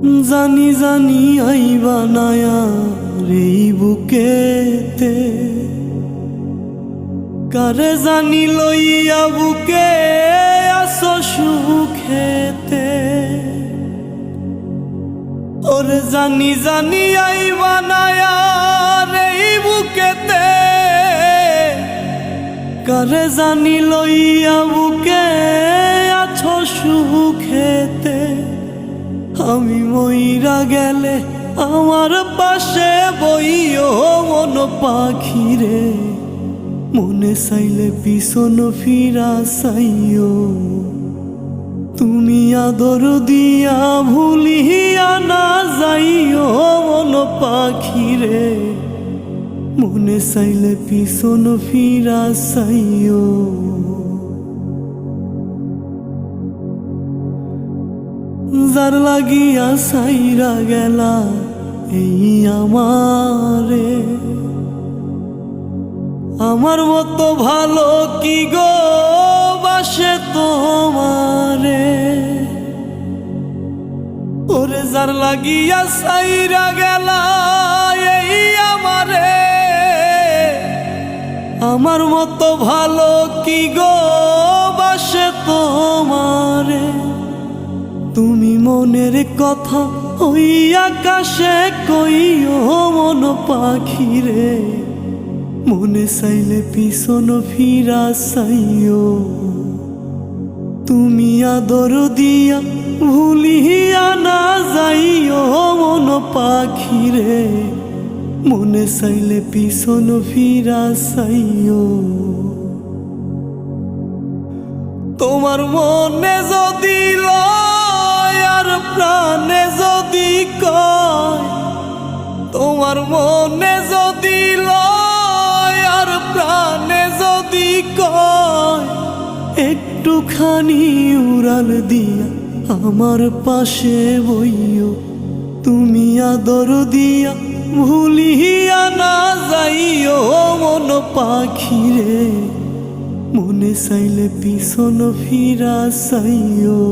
জানি জানি আইবা নায়া এই বুকেতে, কারে জানি লইয়া বুকে আসো সুখেতে। ওরে জানি জানি আইবা নায়া এই বুকেতে, কারে জানি লইয়া বুকে আছো সুখেতে। আমি মইরা গেলে আমার পাশে বইও মন পাখিরে, মনে চাইলে পিছন ফিরা চাইও। তুমি আদর দিয়া ভুলিয়া না যাইও মন পাখিরে, মনে চাইলে পিছন ফিরা চাইও। যার লাগিয়া সাইরা গেলা এই আমারে, আমার মতো ভালো কি গো বাসে তোমারে। ওরে যার লাগিয়া সাইরা গেলা এই আমারে, আমার মতো ভালো কি গো বাসে তোমারে। তুমি মনের কথা ওই আকাশে কইও মন পাখিরে, মনে চাইলে পিছন ফিরা চাইও। তুমি আদর দিয়া ভুলিয়া না যাইও মন পাখিরে, মনে চাইলে পিছন ফিরা চাইও। তোমার মনে যদি লয় আর প্রাণে যদি কয়, তোমার মনে যদি লয় আর প্রাণে যদি কয়, একটুখানি উড়াল দিয়া আমার পাশে বইও। তুমি আদর দিয়া ভুলিয়া না যাইও মন পাখিরে, মনে চাইলে পিছন ফিরা চাইও।